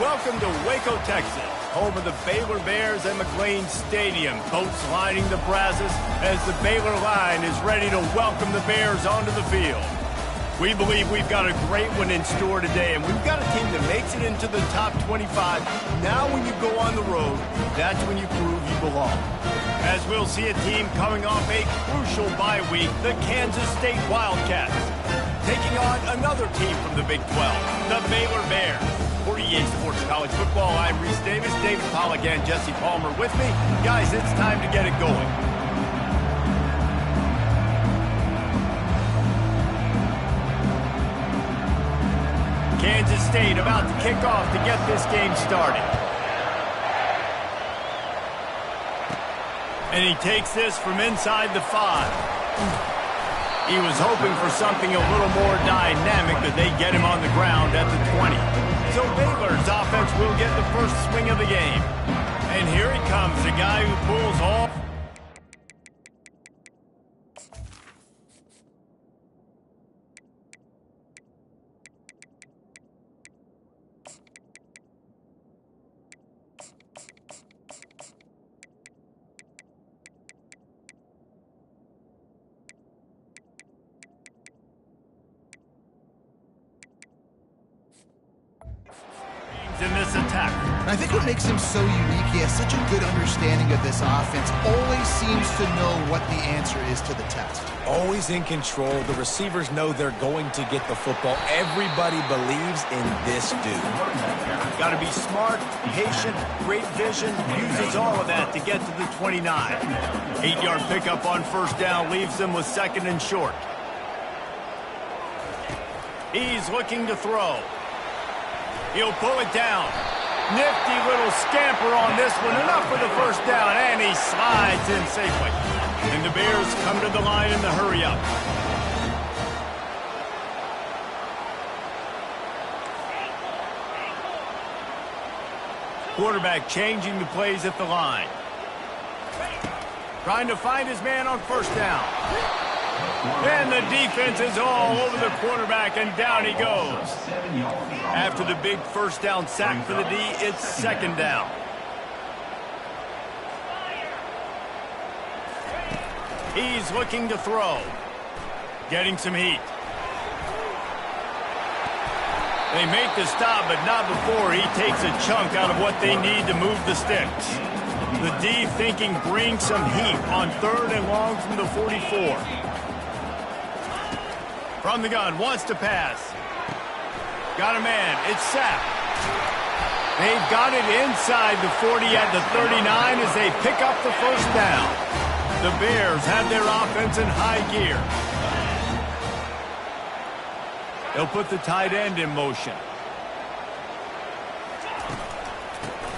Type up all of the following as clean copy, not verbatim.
Welcome to Waco, Texas, home of the Baylor Bears and McLean Stadium. Boats lining the Brazos as the Baylor line is ready to welcome the Bears onto the field. We believe we've got a great one in store today, and we've got a team that makes it into the top 25. Now when you go on the road, that's when you prove you belong. As we'll see a team coming off a crucial bye week, the Kansas State Wildcats, taking on another team from the Big 12, the Baylor Bears. For EA Sports College Football, I'm Reese Davis, David Pollack, and Jesse Palmer with me. Guys, it's time to get it going. Kansas State about to kick off to get this game started. And he takes this from inside the 5. He was hoping for something a little more dynamic, but they get him on the ground at the 20. So Baylor's offense will get the first swing of the game. And here he comes, the guy who pulls off. In this attack. I think what makes him so unique, he has such a good understanding of this offense, always seems to know what the answer is to the test. Always in control. The receivers know they're going to get the football. Everybody believes in this dude. Got to be smart, patient, great vision, uses all of that to get to the 29. 8-yard pickup on first down leaves them with second and short. He's looking to throw. He'll pull it down. Nifty little scamper on this one. Enough for the first down, and he slides in safely. And the Bears come to the line in the hurry-up. Quarterback changing the plays at the line. Trying to find his man on first down. And the defense is all over the quarterback, and down he goes. After the big first down sack for the D, it's second down. He's looking to throw. Getting some heat. They make the stop, but not before he takes a chunk out of what they need to move the sticks. The D thinking bring some heat on third and long from the 44. From the gun, wants to pass. Got a man, it's sacked. They've got it inside the 40 at the 39 as they pick up the first down. The Bears have their offense in high gear. They'll put the tight end in motion.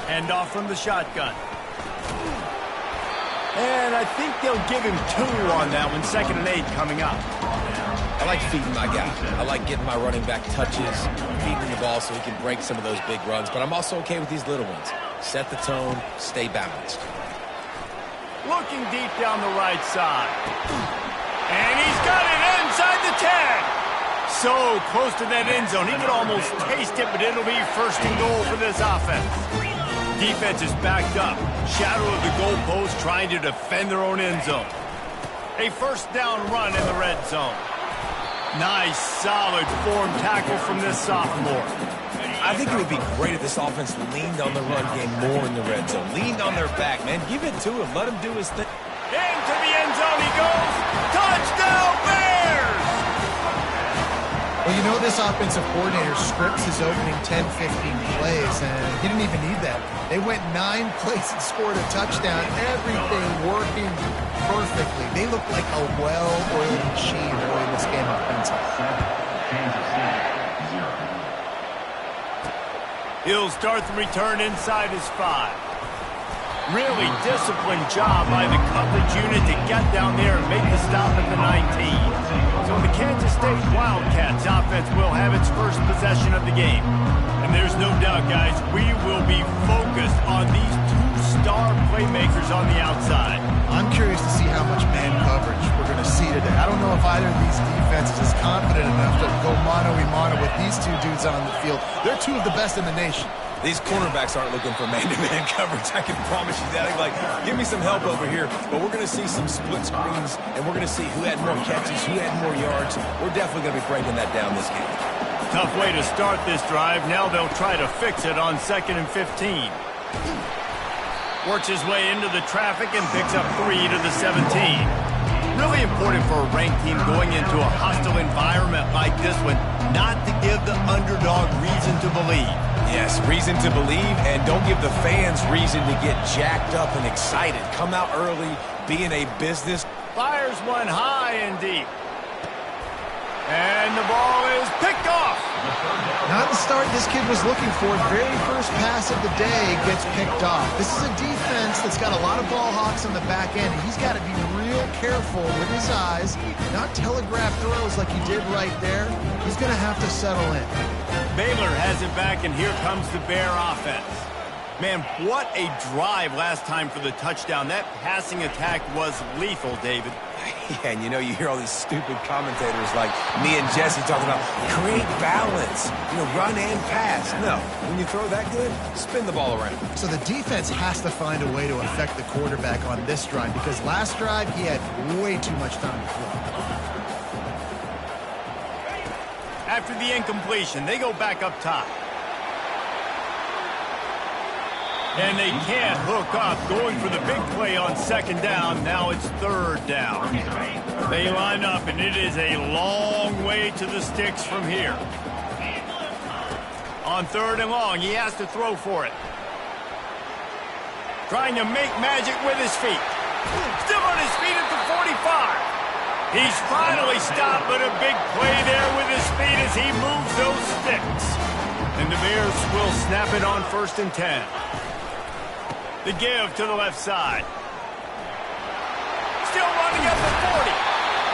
Hand off from the shotgun. And I think they'll give him 2 on that one, 2nd and 8 coming up. I like feeding my guy. I like getting my running back touches, feeding the ball so he can break some of those big runs. But I'm also okay with these little ones. Set the tone, stay balanced. Looking deep down the right side. And he's got it inside the 10. So close to that end zone. He could almost taste it, but it'll be first and goal for this offense. Defense is backed up. Shadow of the goalpost trying to defend their own end zone. A first down run in the red zone. Nice, solid form tackle from this sophomore. I think it would be great if this offense leaned on the run game more in the red zone. Leaned on their back, man. Give it to him. Let him do his thing. Into the end zone he goes. Touchdown, Bears! Well, you know this offensive coordinator scripts his opening 10, 15 plays, and he didn't even need that. They went 9 plays and scored a touchdown. Everything working perfectly. They look like a well-oiled machine early in this game offensively. He'll start the return inside his 5. Really disciplined job by the coverage unit to get down there and make the stop at the 19. So the Kansas State Wildcats offense will have its first possession of the game. And there's no doubt, guys, we will be focused on these 2 star playmakers on the outside. I'm curious to see how much man coverage we're going to see today. I don't know if I neither of these defenses is confident enough to go mano-a-mano with these two dudes on the field. They're two of the best in the nation. These cornerbacks aren't looking for man-to-man coverage. I can promise you that. Like, give me some help over here. But we're going to see some split screens, and we're going to see who had more catches, who had more yards. We're definitely going to be breaking that down this game. Tough way to start this drive. Now they'll try to fix it on 2nd and 15. Works his way into the traffic and picks up 3 to the 17. Really important for a ranked team going into a hostile environment like this one not to give the underdog reason to believe. Yes, reason to believe, and don't give the fans reason to get jacked up and excited. Come out early, be in a business. Fires one high and deep. And the ball is picked off. Not the start this kid was looking for. Very first pass of the day gets picked off. This is a defense that's got a lot of ball hawks on the back end. He's got to be real careful with his eyes, not telegraph throws like he did right there. He's going to have to settle in. Baylor has it back, and here comes the Bear offense. Man, what a drive last time for the touchdown. That passing attack was lethal, David. Yeah, and you hear all these stupid commentators like me and Jesse talking about create balance, run and pass. No, when you throw that good, spin the ball around. So the defense has to find a way to affect the quarterback on this drive because last drive he had way too much time to throw. After the incompletion, they go back up top. And they can't hook up, going for the big play on 2nd down. Now it's 3rd down. They line up, and it is a long way to the sticks from here. On 3rd and long, he has to throw for it. Trying to make magic with his feet. Still on his feet at the 45. He's finally stopped, but a big play there with his feet as he moves those sticks. And the Bears will snap it on 1st and 10. The give to the left side. Still running at the 40.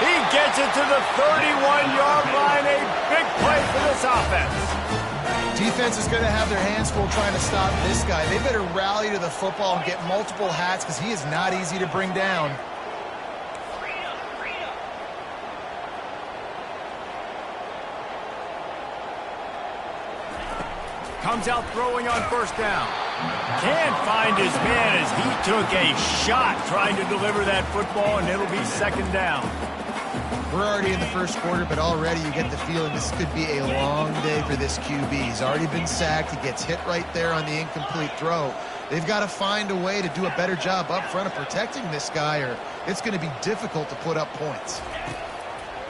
He gets it to the 31-yard line. A big play for this offense. Defense is going to have their hands full trying to stop this guy. They better rally to the football and get multiple hats because he is not easy to bring down. Comes out throwing on 1st down. Can't find his man as he took a shot trying to deliver that football, and it'll be 2nd down. We're already in the 1st quarter, but already you get the feeling this could be a long day for this QB. He's already been sacked. He gets hit right there on the incomplete throw. They've got to find a way to do a better job up front of protecting this guy, or it's going to be difficult to put up points.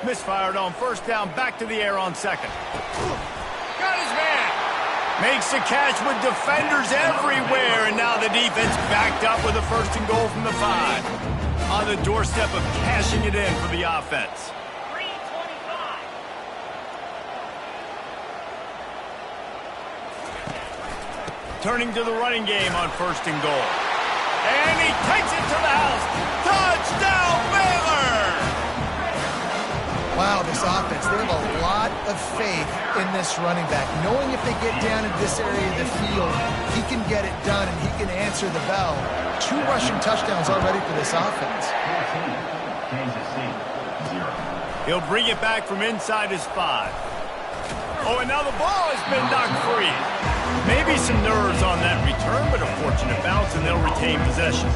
Misfired on 1st down, back to the air on 2nd. Got his man. Makes the catch with defenders everywhere, and now the defense backed up with a 1st and goal from the 5. On the doorstep of cashing it in for the offense. Turning to the running game on 1st and goal. And he takes it to the house. Touchdown, Baylor! Wow, this offense, they have a lot of faith in this running back. Knowing if they get down into this area of the field, he can get it done and he can answer the bell. 2 rushing touchdowns already for this offense. He'll bring it back from inside his 5. Oh, and now the ball has been knocked free. Maybe some nerves on that return, but a fortunate bounce, and they'll retain possession.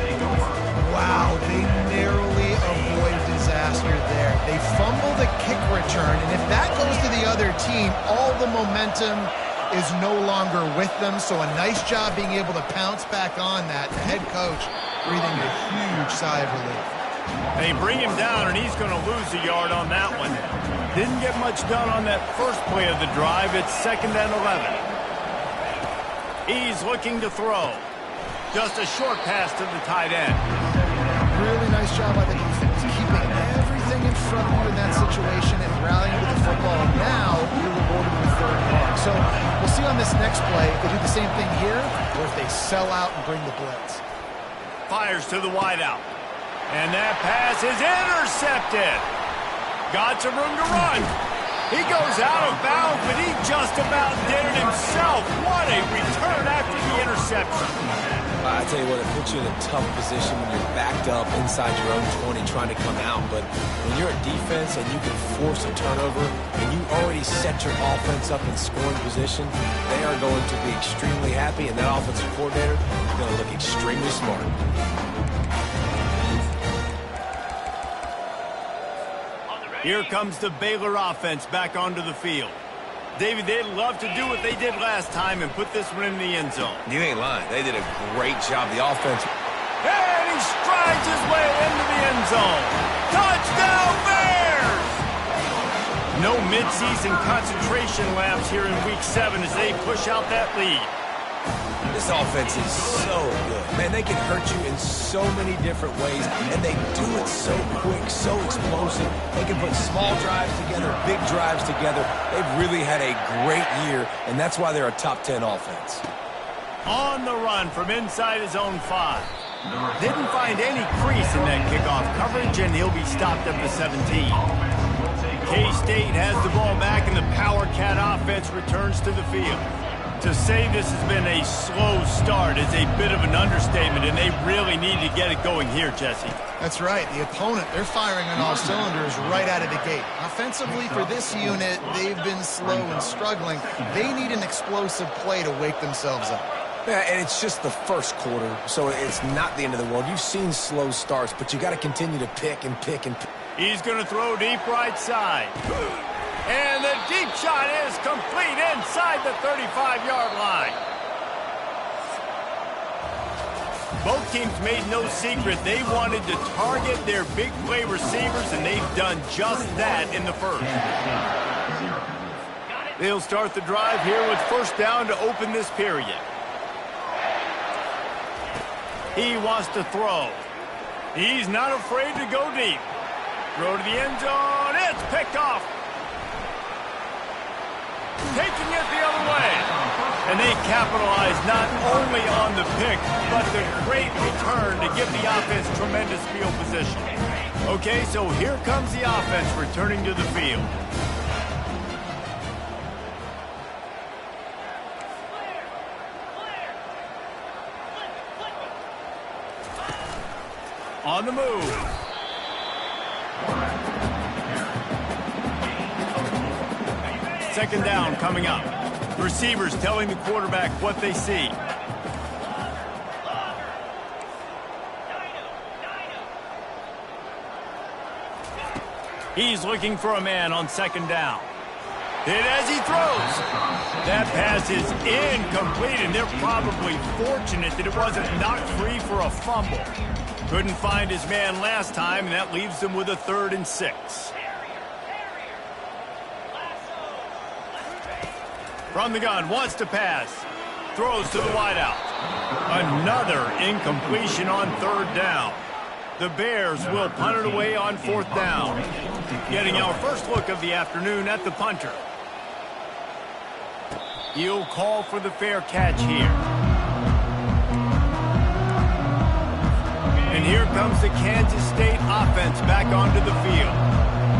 Wow, they narrowly avoid disaster there. They fumble the kick return, and if that goes to the other team, all the momentum is no longer with them, so a nice job being able to pounce back on that. The head coach breathing a huge sigh of relief. They bring him down, and he's going to lose a yard on that one. Didn't get much done on that first play of the drive. It's 2nd and 11. He's looking to throw. Just a short pass to the tight end. Really nice job by the defense, keeping everything in front of you in that situation and rallying to the football. Now you're rewarded with 3rd and long. So we'll see on this next play if they do the same thing here or if they sell out and bring the blitz. Fires to the wideout. And that pass is intercepted. Got some room to run. He goes out of bounds, but he just about did it himself. What a return after the interception. I tell you what, it puts you in a tough position when you're backed up inside your own 20 trying to come out. But when you're at defense and you can force a turnover and you already set your offense up in scoring position, they are going to be extremely happy, and that offensive coordinator is going to look extremely smart. Here comes the Baylor offense back onto the field. David, they'd love to do what they did last time and put this one in the end zone. You ain't lying. They did a great job. The offense. And he strides his way into the end zone. Touchdown Bears! No midseason concentration laps here in Week 7 as they push out that lead. This offense is so good. Man, they can hurt you in so many different ways, and they do it so quick, so explosive. They can put small drives together, big drives together. They've really had a great year, and that's why they're a top 10 offense. On the run from inside his own 5. Didn't find any crease in that kickoff coverage, and he'll be stopped at the 17. K-State has the ball back, and the Power Cat offense returns to the field. To say this has been a slow start is a bit of an understatement, and they really need to get it going here, Jesse. That's right. The opponent, they're firing on all cylinders right out of the gate. Offensively, for this unit, they've been slow and struggling. They need an explosive play to wake themselves up. Yeah, and it's just the first quarter, so it's not the end of the world. You've seen slow starts, but you got to continue to pick and pick and pick. He's going to throw deep right side. And the deep shot is complete inside the 35-yard line. Both teams made no secret they wanted to target their big play receivers, and they've done just that in the first. They'll start the drive here with first down to open this period. He wants to throw. He's not afraid to go deep. Throw to the end zone. It's picked off. Taking it the other way. And they capitalize not only on the pick, but the great return to give the offense tremendous field position. Okay, so here comes the offense returning to the field. On the move. Second down coming up. Receivers telling the quarterback what they see. He's looking for a man on second down. And as he throws, that pass is incomplete, and they're probably fortunate that it wasn't knocked free for a fumble. Couldn't find his man last time, and that leaves them with a 3rd and 6. From the gun, wants to pass. Throws to the wideout. Another incompletion on 3rd down. The Bears will punt it away on 4th down. Getting our first look of the afternoon at the punter. He'll call for the fair catch here. And here comes the Kansas State offense back onto the field.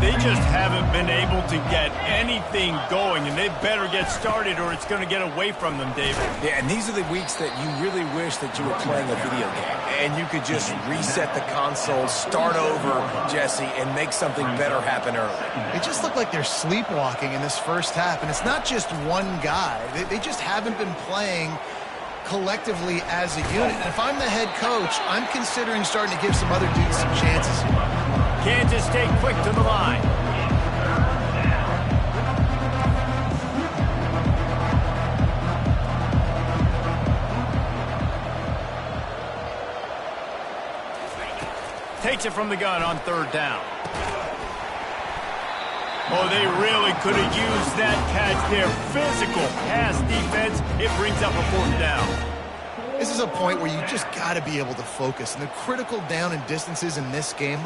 They just haven't been able to get anything going, and they better get started or it's going to get away from them, David. Yeah, and these are the weeks that you really wish that you were playing a video game and you could just reset the console, start over, Jesse, and make something better happen early. They just look like they're sleepwalking in this first half, and it's not just one guy. They just haven't been playing collectively as a unit. And if I'm the head coach, I'm considering starting to give some other dudes some chances here. Kansas State quick to the line. Takes it from the gun on 3rd down. Oh, they really could have used that catch there. Physical pass defense. It brings up a 4th down. This is a point where you just got to be able to focus. And the critical down and distances in this game.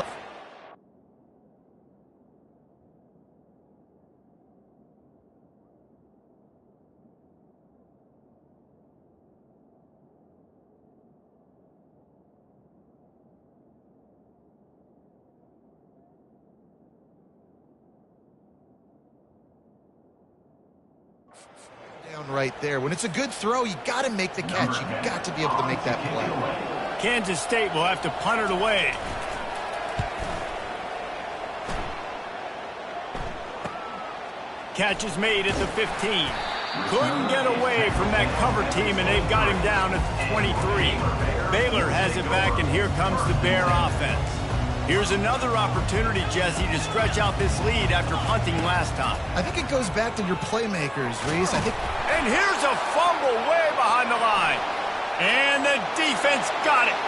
down right there. When it's a good throw, you got to make the catch. You got to be able to make that play. Kansas State will have to punt it away. Catch is made at the 15. Couldn't get away from that cover team, and they've got him down at the 23. Baylor has it back, and here comes the Bear offense. Here's another opportunity, Jesse, to stretch out this lead after punting last time. I think it goes back to your playmakers, Reese. And here's a fumble way behind the line. And the defense got it.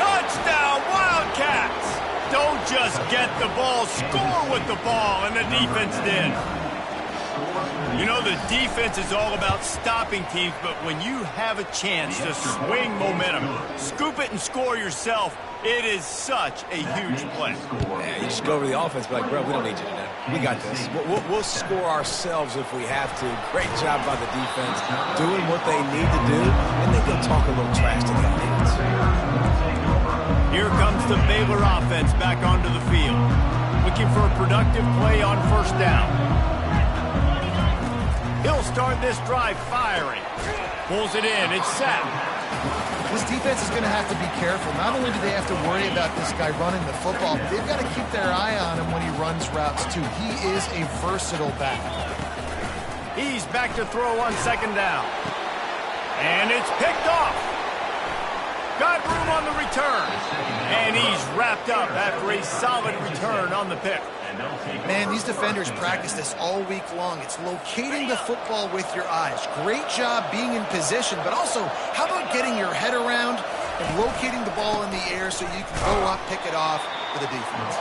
Touchdown, Wildcats! Don't just get the ball, score with the ball, and the defense did. You know, the defense is all about stopping teams, but when you have a chance to swing momentum, scoop it and score yourself, it is such a huge play. Yeah, you just go over the offense and be like, bro, we don't need you today. We got this. We'll score ourselves if we have to. Great job by the defense, doing what they need to do, and then go talk a little trash to the offense. Here comes the Baylor offense back onto the field, looking for a productive play on first down. He'll start this drive firing. Pulls it in. It's set. This defense is going to have to be careful. Not only do they have to worry about this guy running the football, but they've got to keep their eye on him when he runs routes, too. He is a versatile back. He's back to throw on second down. And it's picked off. Got room on the return. And he's wrapped up after a solid return on the pick. Man, these defenders practice this all week long. It's locating the football with your eyes. Great job being in position, but also, how about getting your head around and locating the ball in the air so you can go up, pick it off for the defense.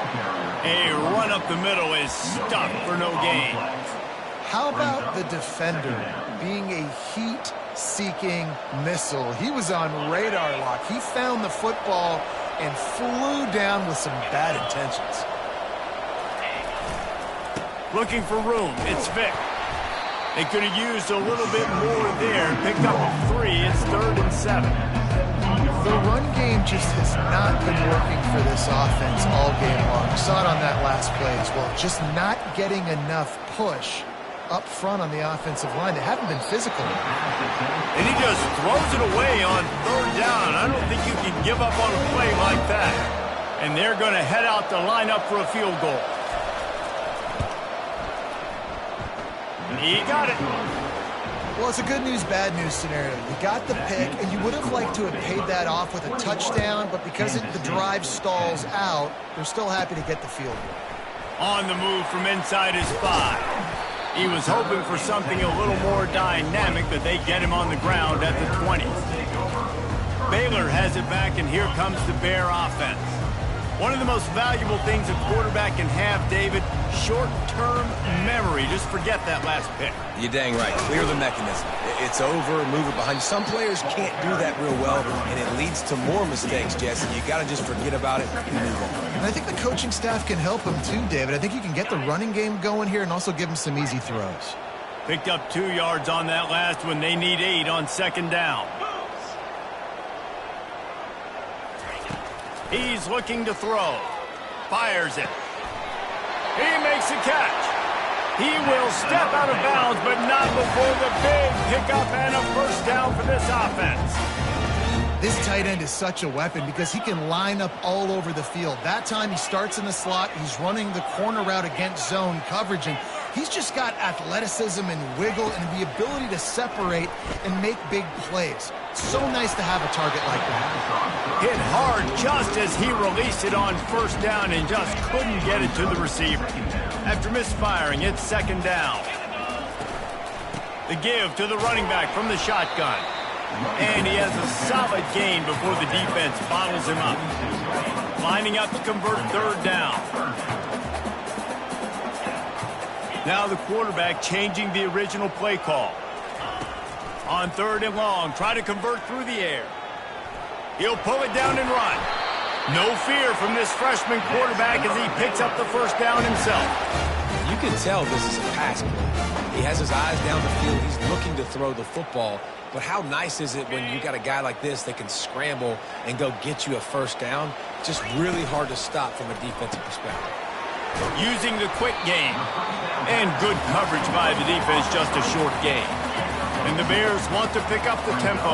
A run up the middle is stuck for no gain. How about the defender being a heat-seeking missile? He was on radar lock. He found the football and flew down with some bad intentions. Looking for room. It's Vick. They could have used a little bit more there. Picked up a 3. It's 3rd and 7. The run game just has not been working for this offense all game long. We saw it on that last play as well. Just not getting enough push up front on the offensive line. They haven't been physical. And he just throws it away on 3rd down. I don't think you can give up on a play like that. And they're going to head out to line up for a field goal. He got it. Well, it's a good news, bad news scenario. You got the pick, and you would have liked to have paid that off with a touchdown, but because the drive stalls out, they're still happy to get the field goal. On the move from inside his 5. He was hoping for something a little more dynamic, but they get him on the ground at the 20. Baylor has it back, and here comes the Bear offense. One of the most valuable things a quarterback can have, David, short-term memory. Just forget that last pick. You're dang right. Clear the mechanism. It's over, move it behind you. Some players can't do that real well, and it leads to more mistakes, Jesse. You got to just forget about it and move on. And I think the coaching staff can help him too, David. I think you can get the running game going here and also give him some easy throws. Picked up 2 yards on that last one. They need 8 on second down. He's looking to throw. Fires it. He makes a catch. He will step out of bounds, but not before the big pickup and a first down for this offense. This tight end is such a weapon because he can line up all over the field. That time he starts in the slot. He's running the corner route against zone coverage, and he's just got athleticism and wiggle and the ability to separate and make big plays. It's so nice to have a target like that. Hit hard just as he released it on first down and just couldn't get it to the receiver. After misfiring, it's second down. The give to the running back from the shotgun. And he has a solid gain before the defense bottles him up. Lining up to convert third down. Now the quarterback changing the original play call. On 3rd and long, try to convert through the air. He'll pull it down and run. No fear from this freshman quarterback as he picks up the first down himself. You can tell this is a pass play. He has his eyes down the field. He's looking to throw the football. But how nice is it when you got a guy like this that can scramble and go get you a first down? Just really hard to stop from a defensive perspective. Using the quick game. And good coverage by the defense, just a short gain. And the Bears want to pick up the tempo.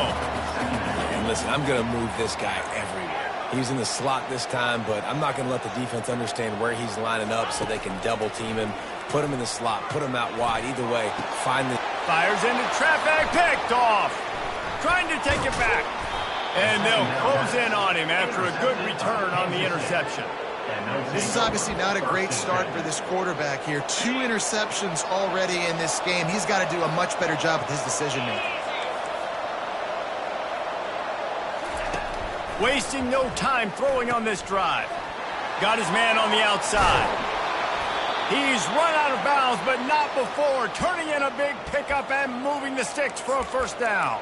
And listen, I'm going to move this guy everywhere. He's in the slot this time, but I'm not going to let the defense understand where he's lining up so they can double team him, put him in the slot, put him out wide. Either way, find the... Fires into traffic, picked off. Trying to take it back. And they'll close in on him after a good return on the interception. This is obviously not a great start for this quarterback here. 2 interceptions already in this game. He's got to do a much better job with his decision-making. Wasting no time throwing on this drive. Got his man on the outside. He's run out of bounds, but not before turning in a big pickup and moving the sticks for a first down.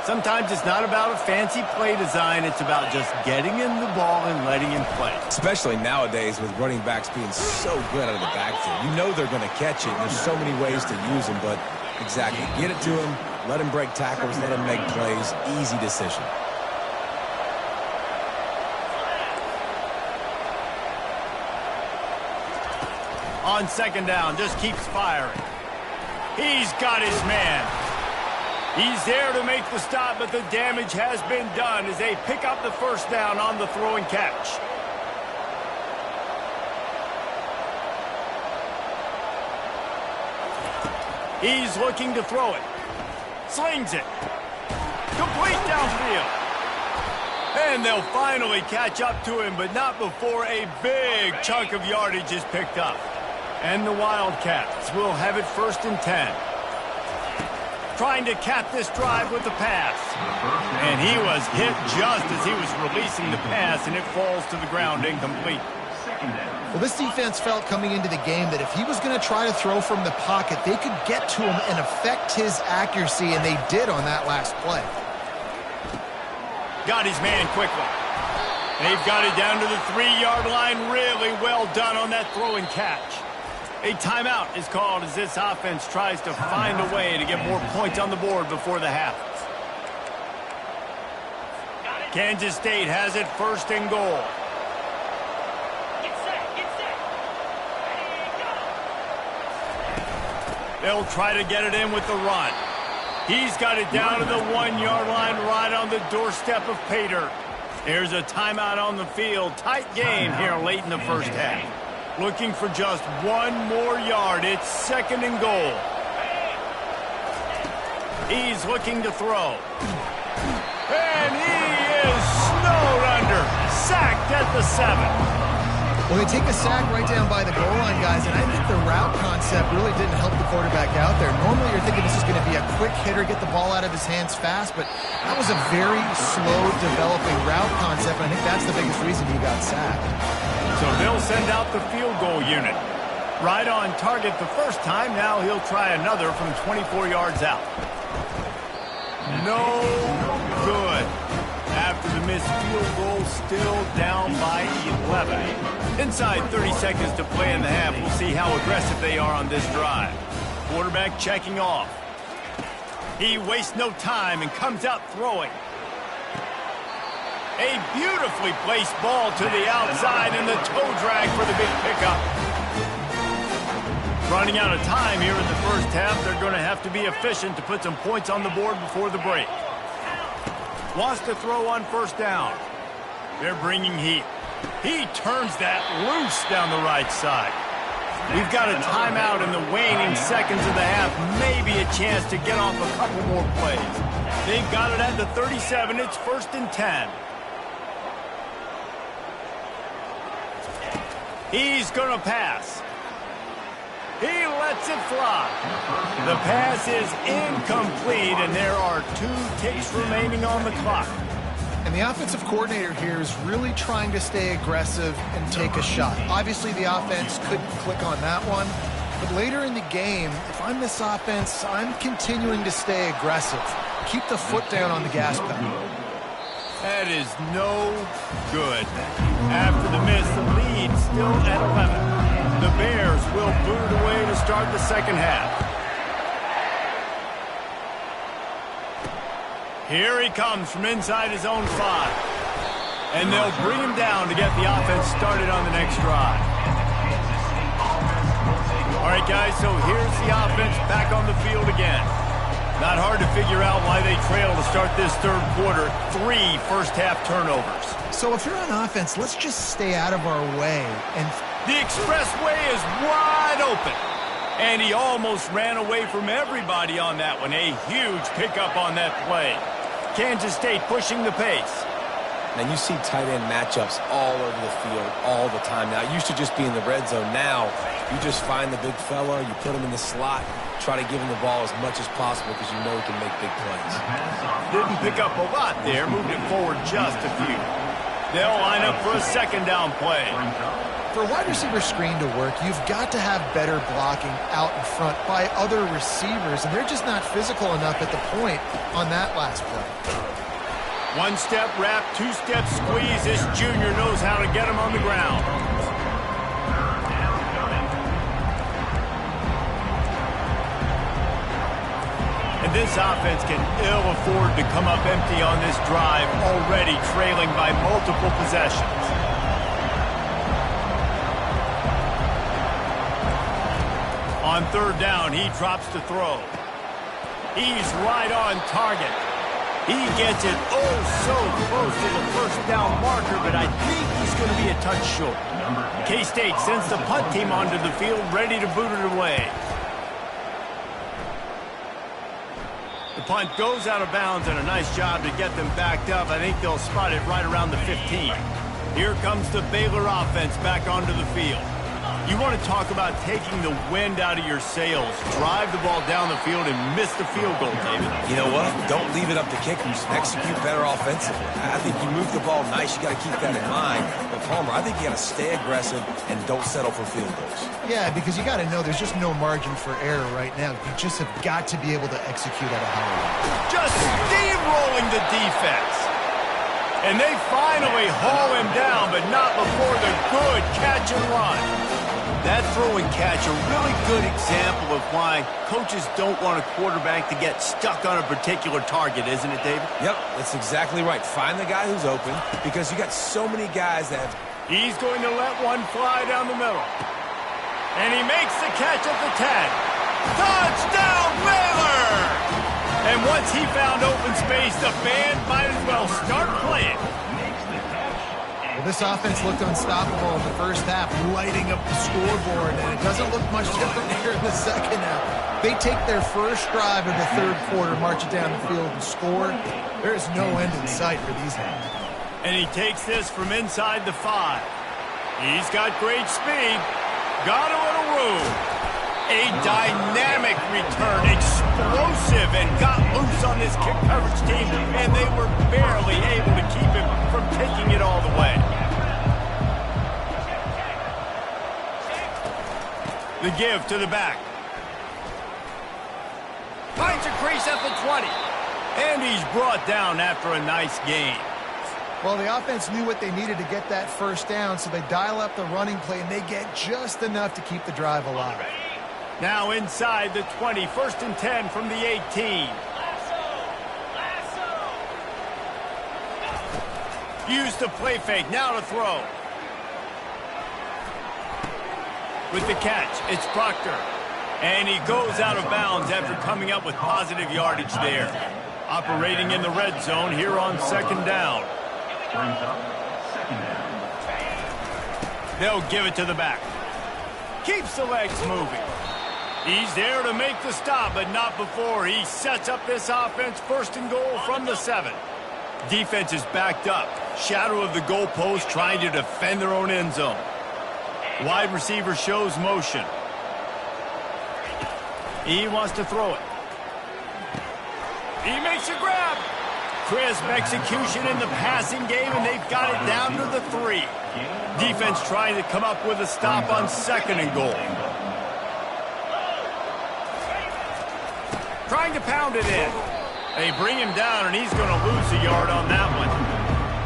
Sometimes it's not about a fancy play design. It's about just getting him the ball and letting him play. Especially nowadays with running backs being so good out of the backfield. You know they're going to catch it. There's so many ways to use them, but exactly. Get it to him, let him break tackles, let him make plays. Easy decision. On second down, just keeps firing. He's got his man. He's there to make the stop, but the damage has been done as they pick up the first down on the throw and catch. He's looking to throw it. Slings it. Complete downfield. And they'll finally catch up to him, but not before a big chunk of yardage is picked up. And the Wildcats will have it 1st and 10. Trying to cap this drive with the pass. And he was hit just as he was releasing the pass, and it falls to the ground incomplete. Well, this defense felt coming into the game that if he was going to try to throw from the pocket, they could get to him and affect his accuracy, and they did on that last play. Got his man quickly. They've got it down to the 3-yard line. Really well done on that throw and catch. A timeout is called as this offense tries to find a way to get more points on the board before the half. Kansas State has it 1st and goal. They'll try to get it in with the run. He's got it down to the 1-yard line right on the doorstep of Pater. There's a timeout on the field. Tight game here late in the first half. Looking for just 1 more yard. It's 2nd and goal. He's looking to throw. And he is snowed under. Sacked at the 7. Well, they take a sack right down by the goal line, guys, and I think the route concept really didn't help the quarterback out there. Normally you're thinking this is going to be a quick hitter, get the ball out of his hands fast, but that was a very slow developing route concept, and I think that's the biggest reason he got sacked. So they'll send out the field goal unit. Right on target the first time. Now he'll try another from 24 yards out. No good. After the missed field goal, still down by 11. Inside 30 seconds to play in the half. We'll see how aggressive they are on this drive. Quarterback checking off. He wastes no time and comes out throwing. A beautifully placed ball to the outside and the toe drag for the big pickup. Running out of time here in the first half. They're going to have to be efficient to put some points on the board before the break. Wants to throw on first down. They're bringing heat. He turns that loose down the right side. We've got a timeout in the waning seconds of the half. Maybe a chance to get off a couple more plays. They've got it at the 37. It's 1st and 10. He's going to pass. He lets it fly. The pass is incomplete, and there are 2 ticks remaining on the clock. And the offensive coordinator here is really trying to stay aggressive and take a shot. Obviously, the offense couldn't click on that one. But later in the game, if I'm this offense, I'm continuing to stay aggressive. Keep the foot down on the gas pedal. That is no good. After the miss, the lead still at 11. The Bears will boot it away to start the second half. Here he comes from inside his own 5. And they'll bring him down to get the offense started on the next drive. All right, guys, so here's the offense back on the field again. Not hard to figure out why they trail to start this third quarter. 3 first-half turnovers. So if you're on offense, let's just stay out of our way. And the expressway is wide open. And he almost ran away from everybody on that one. A huge pickup on that play. Kansas State pushing the pace. And you see tight end matchups all over the field all the time now. It used to just be in the red zone. Now you just find the big fella, you put him in the slot, try to give him the ball as much as possible because you know he can make big plays. Didn't pick up a lot there, moved it forward just a few. They'll line up for a second down play. For a wide receiver screen to work, you've got to have better blocking out in front by other receivers, and they're just not physical enough at the point on that last play. 1-step wrap, 2-step squeeze. This junior knows how to get him on the ground. And this offense can ill afford to come up empty on this drive, already trailing by multiple possessions. On third down, he drops to throw. He's right on target. He gets it so close to the first down marker, but I think he's going to be a touch short. K-State sends the punt team onto the field, ready to boot it away. The punt goes out of bounds, and a nice job to get them backed up. I think they'll spot it right around the 15. Here comes the Baylor offense back onto the field. You want to talk about taking the wind out of your sails. Drive the ball down the field and miss the field goal, David. You know what? Don't leave it up to kickers. Execute better offensively. I think you move the ball nice. You got to keep that in mind. But, Palmer, I think you got to stay aggressive and don't settle for field goals. Yeah, because you got to know there's just no margin for error right now. You just have got to be able to execute at a high level. Just steamrolling the defense. And they finally haul him down, but not before the good catch and run. That throw and catch, a really good example of why coaches don't want a quarterback to get stuck on a particular target, isn't it, David? Yep, that's exactly right. Find the guy who's open because you got so many guys that have... He's going to let one fly down the middle. And he makes the catch at the 10. Touchdown, Baylor! And once he found open space, the band might as well start playing. Well, this offense looked unstoppable in the first half, lighting up the scoreboard, and it doesn't look much different here in the second half. They take their first drive of the third quarter, march it down the field, and score. There is no end in sight for these guys. And he takes this from inside the 5. He's got great speed. Got a little room. A dynamic return, explosive, and got loose on this kick coverage team, and they were barely able to keep him from taking it all the way. The give to the back. Finds a crease at the 20. And he's brought down after a nice gain. Well, the offense knew what they needed to get that first down, so they dial up the running play, and they get just enough to keep the drive alive. Now inside the 20, 1st and 10 from the 18. Use the play fake, now to throw. With the catch, it's Proctor. And he goes out of bounds after coming up with positive yardage there. Operating in the red zone here on 2nd down. They'll give it to the back. Keeps the legs moving. He's there to make the stop, but not before he sets up this offense 1st and goal from the 7. Defense is backed up. Shadow of the goalpost trying to defend their own end zone. Wide receiver shows motion. He wants to throw it. He makes a grab. Crisp execution in the passing game, and they've got it down to the 3. Defense trying to come up with a stop on 2nd and goal. Trying to pound it in. They bring him down, and he's going to lose a yard on that one.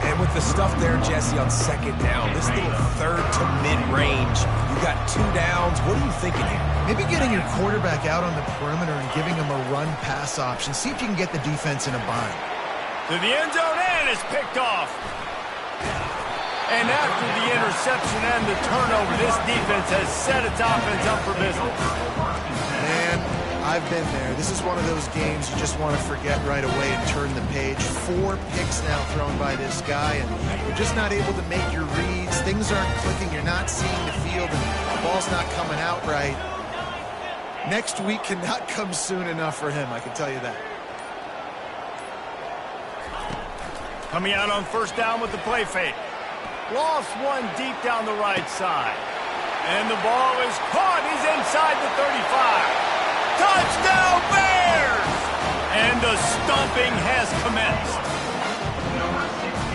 And with the stuff there, Jesse, on 2nd down, this little 3rd to mid-range, you got 2 downs. What are you thinking here? Maybe getting your quarterback out on the perimeter and giving him a run-pass option. See if you can get the defense in a bind. To the end zone, and it's picked off. And after the interception and the turnover, this defense has set its offense up for business. Man, I've been there. This is one of those games you just want to forget right away and turn the page. 4 picks now thrown by this guy, and you're just not able to make your reads. Things aren't clicking. You're not seeing the field, and the ball's not coming out right. Next week cannot come soon enough for him, I can tell you that. Coming out on first down with the play fake. Lost one deep down the right side. And the ball is caught. He's inside the 35. Touchdown Bears! And the stomping has commenced.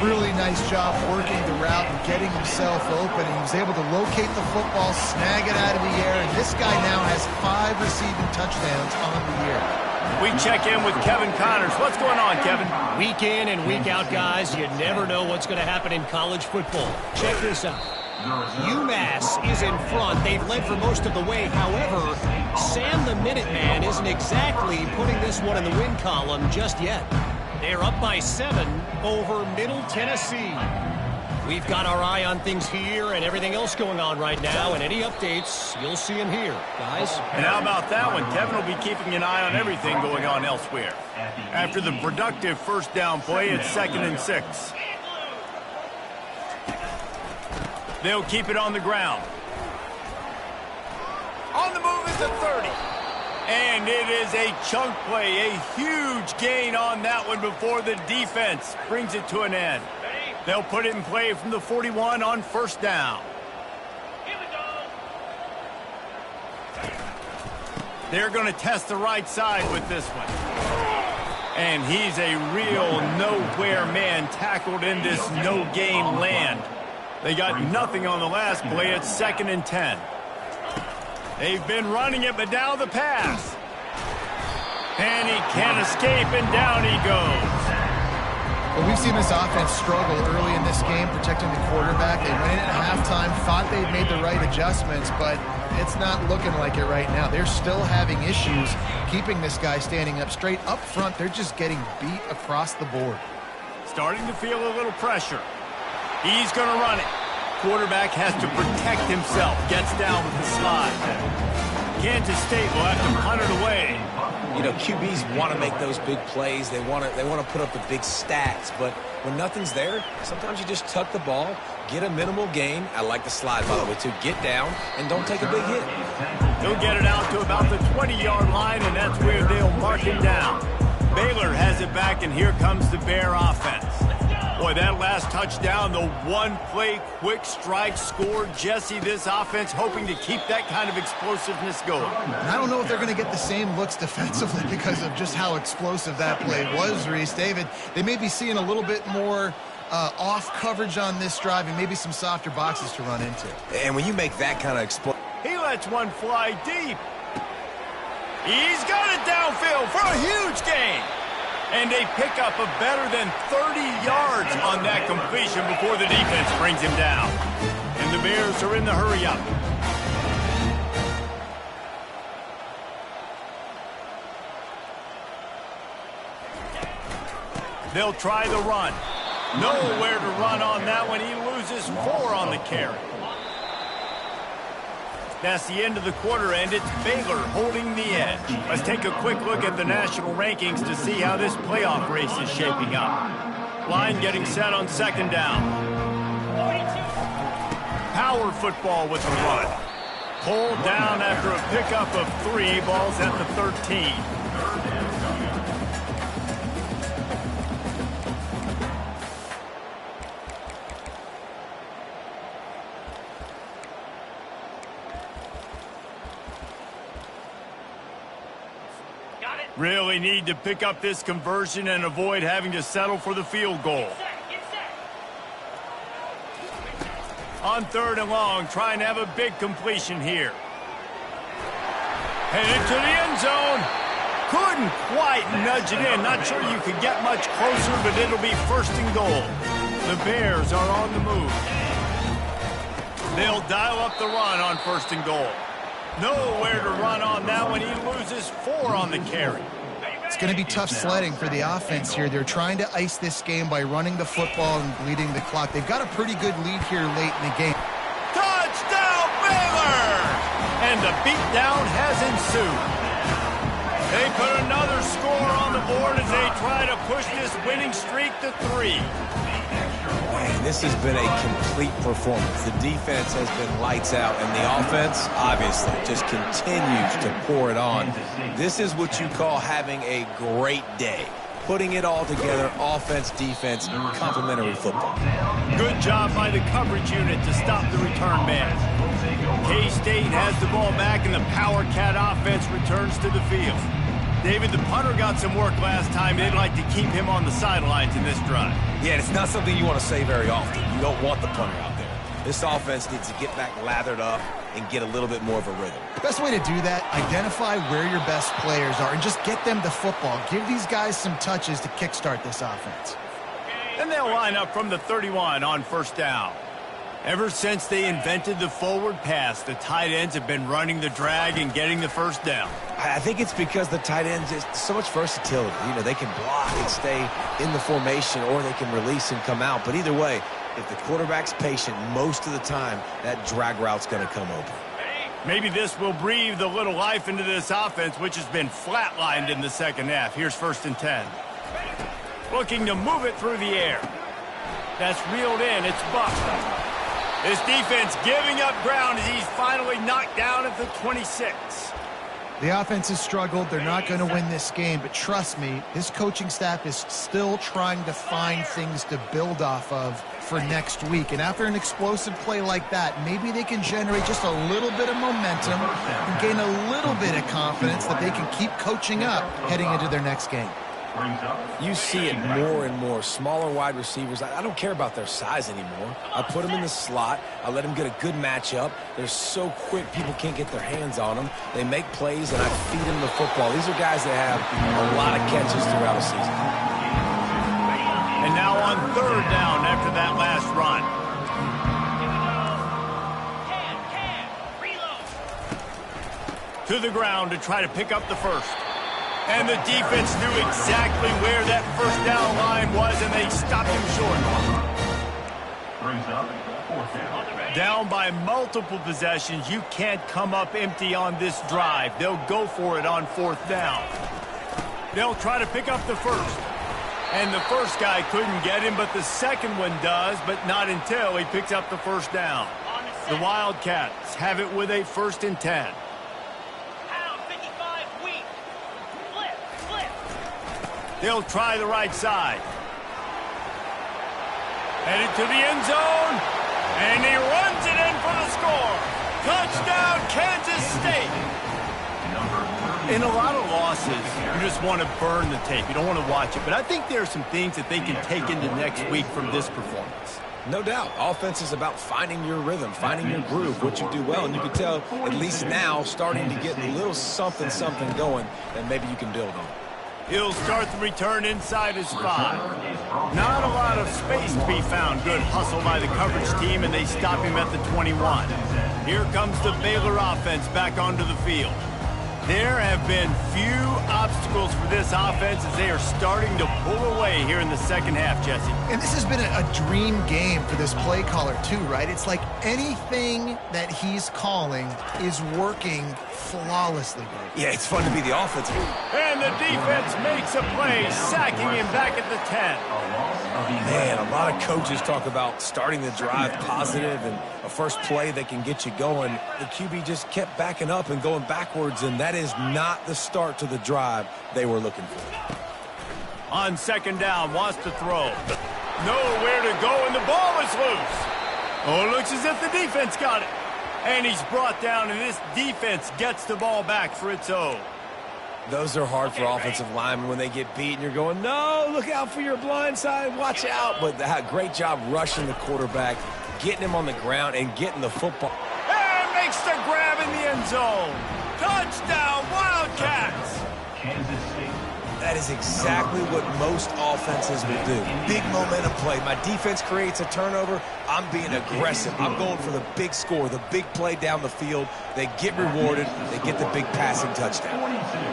Really nice job working the route and getting himself open. He was able to locate the football, snag it out of the air, and this guy now has 5 receiving touchdowns on the year. We check in with Kevin Connors. What's going on, Kevin? Week in and week out, guys, you never know what's going to happen in college football. Check this out. UMass is in front. They've led for most of the way. However, Sam the Minuteman isn't exactly putting this one in the win column just yet. They're up by 7 over Middle Tennessee. We've got our eye on things here and everything else going on right now, and any updates, you'll see them here, guys. And how about that one? Kevin will be keeping an eye on everything going on elsewhere. After the productive first down play, it's 2nd and 6. They'll keep it on the ground. On the move is the 30. And it is a chunk play, a huge gain on that one before the defense brings it to an end. They'll put it in play from the 41 on first down. They're going to test the right side with this one. And he's a real nowhere man tackled in this no-gain land. They got nothing on the last play. It's 2nd and 10. They've been running it, but now the pass. And he can't escape, and down he goes. Well, we've seen this offense struggle early in this game, protecting the quarterback. They went in at halftime, thought they'd made the right adjustments, but it's not looking like it right now. They're still having issues keeping this guy standing up straight. Up front, they're just getting beat across the board. Starting to feel a little pressure. He's going to run it. Quarterback has to protect himself. Gets down with the slide. Kansas State will have to punt it away. You know, QBs want to make those big plays. They want to put up the big stats. But when nothing's there, sometimes you just tuck the ball, get a minimal gain. I like the slide, by the way, too. Get down and don't take a big hit. He'll get it out to about the 20-yard line, and that's where they'll mark him down. Baylor has it back, and here comes the Bear offense. Boy, that last touchdown, the one-play quick strike score. Jesse, this offense hoping to keep that kind of explosiveness going. And I don't know if they're going to get the same looks defensively because of just how explosive that play was, Reese. David, they may be seeing a little bit more off coverage on this drive and maybe some softer boxes to run into. And when you make that kind of explosion... He lets one fly deep. He's got it downfield for a huge gain. And they pick up a better than 30 yards on that completion before the defense brings him down. And the Bears are in the hurry-up. They'll try the run. Nowhere to run on that one. He loses 4 on the carry. That's the end of the quarter, and it's Baylor holding the edge. Let's take a quick look at the national rankings to see how this playoff race is shaping up. Line getting set on 2nd down. Power football with the run. Pulled down after a pickup of 3. Ball's at the 13. Really need to pick up this conversion and avoid having to settle for the field goal. On 3rd and long, trying to have a big completion here. Headed to the end zone. Couldn't quite nudge it in. Not sure you could get much closer, but it'll be 1st and goal. The Bears are on the move. They'll dial up the run on 1st and goal. Nowhere to run on that one. He loses 4 on the carry. It's going to be tough sledding for the offense here. They're trying to ice this game by running the football and bleeding the clock. They've got a pretty good lead here late in the game. Touchdown, Baylor! And the beatdown has ensued. They put another score on the board as they try to push this winning streak to 3. Man, this has been a complete performance. The defense has been lights out, and the offense, obviously, just continues to pour it on. This is what you call having a great day. Putting it all together, offense, defense, complementary football. Good job by the coverage unit to stop the return man. K-State has the ball back, and the Power Cat offense returns to the field. David, the punter got some work last time. They'd like to keep him on the sidelines in this drive. Yeah, it's not something you want to say very often. You don't want the punter out there. This offense needs to get back lathered up and get a little bit more of a rhythm. The best way to do that, identify where your best players are and just get them the football. Give these guys some touches to kickstart this offense. And they'll line up from the 31 on first down. Ever since they invented the forward pass, the tight ends have been running the drag and getting the first down. I think it's because the tight ends is so much versatility. You know, they can block and stay in the formation, or they can release and come out. But either way, if the quarterback's patient most of the time, that drag route's going to come open. Maybe this will breathe a little life into this offense, which has been flatlined in the second half. Here's 1st and 10. Looking to move it through the air. That's reeled in. It's Buck. This defense giving up ground as he's finally knocked down at the 26. The offense has struggled. They're not going to win this game, but trust me, this coaching staff is still trying to find things to build off of for next week. And after an explosive play like that, maybe they can generate just a little bit of momentum and gain a little bit of confidence that they can keep coaching up heading into their next game. You see it more and more. Smaller wide receivers. I don't care about their size anymore. I put them in the slot. I let them get a good matchup. They're so quick, people can't get their hands on them. They make plays, and I feed them the football. These are guys that have a lot of catches throughout a season. And now on 3rd down after that last run. To the ground to try to pick up the first. And the defense knew exactly where that first down line was, and they stopped him short. Down by multiple possessions, you can't come up empty on this drive. They'll go for it on 4th down. They'll try to pick up the first. And the first guy couldn't get him, but the second one does, but not until he picks up the first down. The Wildcats have it with a 1st and 10. They'll try the right side. Headed to the end zone. And he runs it in for the score. Touchdown, Kansas State. In a lot of losses, you just want to burn the tape. You don't want to watch it. But I think there are some things that they can take into next week from this performance. No doubt. Offense is about finding your rhythm, finding your groove, what you do well. And you can tell, at least now, starting to get a little something going that maybe you can build on. He'll start the return inside his 5. Not a lot of space to be found. Good hustle by the coverage team, and they stop him at the 21. Here comes the Baylor offense back onto the field. There have been few obstacles for this offense as they are starting to pull away here in the second half, Jesse. And this has been a dream game for this play caller too, right? It's like anything that he's calling is working flawlessly. Yeah, it's fun to be the offensive. And the defense makes a play, sacking him back at the 10. Man, a lot of coaches talk about starting the drive positive and a first play that can get you going. The QB just kept backing up and going backwards, and that is not the start to the drive they were looking for. On 2nd down, wants to throw. Nowhere to go, and the ball is loose. Oh, it looks as if the defense got it. And he's brought down, and this defense gets the ball back for its own. Those are hard for offensive linemen when they get beat, and you're going, no, look out for your blind side, watch out. But great job rushing the quarterback, getting him on the ground, and getting the football. And makes the grab in the end zone. Touchdown, Wildcats. Kansas State. That is exactly what most offenses will do. Big momentum play. My defense creates a turnover. I'm being aggressive. I'm going for the big score, the big play down the field. They get rewarded. They get the big passing touchdown.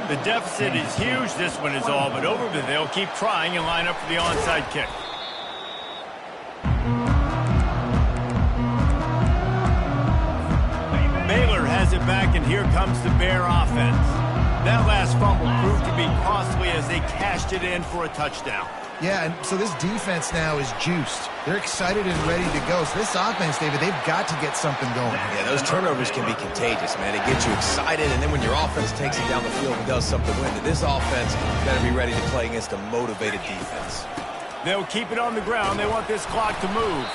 The deficit is huge. This one is all but over, but they'll keep trying and line up for the onside kick. Baylor has it back, and here comes the Bear offense. That last fumble proved to be costly as they cashed it in for a touchdown. Yeah, and so this defense now is juiced. They're excited and ready to go. So this offense, David, they've got to get something going. Yeah, those turnovers can be contagious, man. It gets you excited, and then when your offense takes it down the field and does something with it, this offense better be ready to play against a motivated defense. They'll keep it on the ground. They want this clock to move.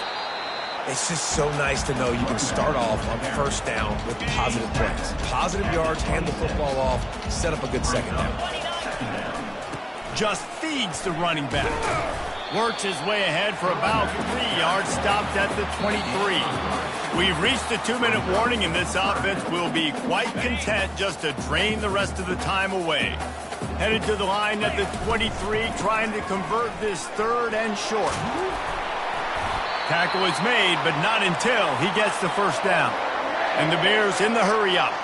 It's just so nice to know you can start off on first down with positive plays. Positive yards, hand the football off, set up a good second down. Just feeds the running back. Works his way ahead for about 3 yards, stopped at the 23. We've reached the 2-minute warning, and this offense will be quite content just to drain the rest of the time away. Headed to the line at the 23, trying to convert this 3rd and short. Tackle is made, but not until he gets the first down. And the Bears in the hurry up.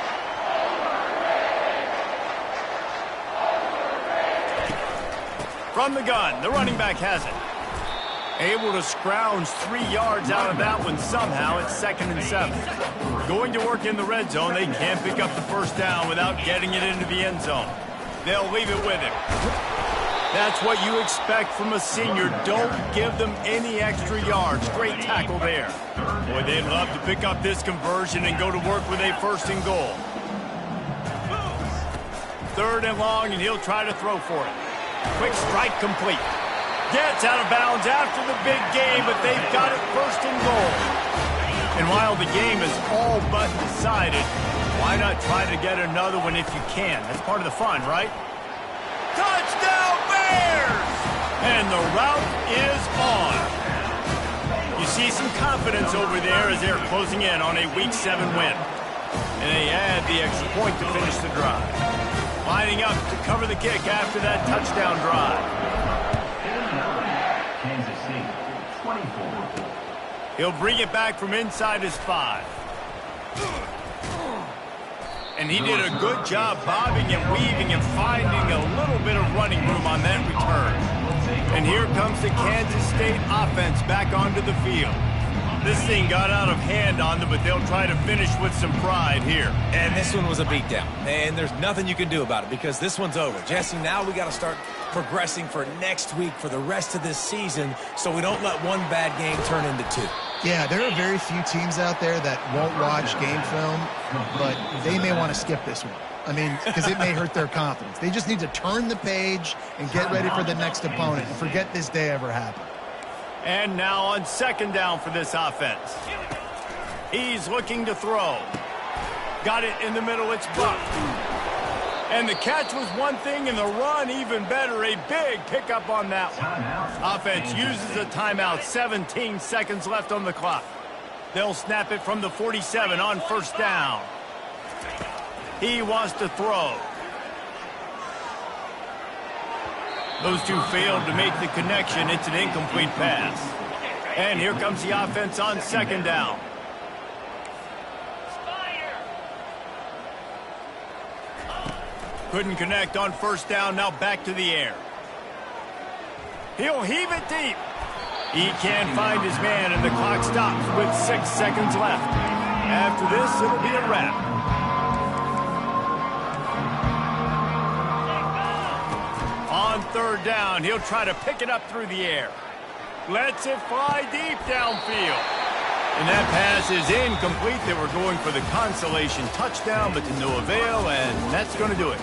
From the gun, the running back has it. Able to scrounge 3 yards out of that one somehow. It's 2nd and 7. Going to work in the red zone. They can't pick up the first down without getting it into the end zone. They'll leave it with him. That's what you expect from a senior. Don't give them any extra yards. Great tackle there. Boy, they'd love to pick up this conversion and go to work with a 1st and goal. 3rd and long, and he'll try to throw for it. Quick strike complete. Gets out of bounds after the big game, but they've got it 1st and goal. And while the game is all but decided, why not try to get another one if you can? That's part of the fun, right? Touchdown Bears! And the route is on. You see some confidence over there as they're closing in on a Week 7 win. And they add the extra point to finish the drive. Lining up to cover the kick after that touchdown drive. Kansas City, 24. He'll bring it back from inside his 5. And he did a good job bobbing and weaving and finding a little bit of running room on that return. And here comes the Kansas State offense back onto the field. This thing got out of hand on them, but they'll try to finish with some pride here. And this one was a beatdown. And there's nothing you can do about it because this one's over. Jesse, now we got to start progressing for next week for the rest of this season so we don't let one bad game turn into 2. Yeah, there are very few teams out there that won't watch game film, but they may want to skip this one. I mean, because it may hurt their confidence. They just need to turn the page and get ready for the next opponent and forget this day ever happened. And now on 2nd down for this offense. He's looking to throw. Got it in the middle, it's Buck. And the catch was one thing, and the run even better. A big pickup on that one. Offense uses a timeout. 17 seconds left on the clock. They'll snap it from the 47 on 1st down. He wants to throw. Those two failed to make the connection. It's an incomplete pass. And here comes the offense on 2nd down. Couldn't connect on 1st down. Now back to the air. He'll heave it deep. He can't find his man, and the clock stops with 6 seconds left. After this, it'll be a wrap. On 3rd down, he'll try to pick it up through the air. Lets it fly deep downfield. And that pass is incomplete. They were going for the consolation touchdown, but to no avail, and that's going to do it.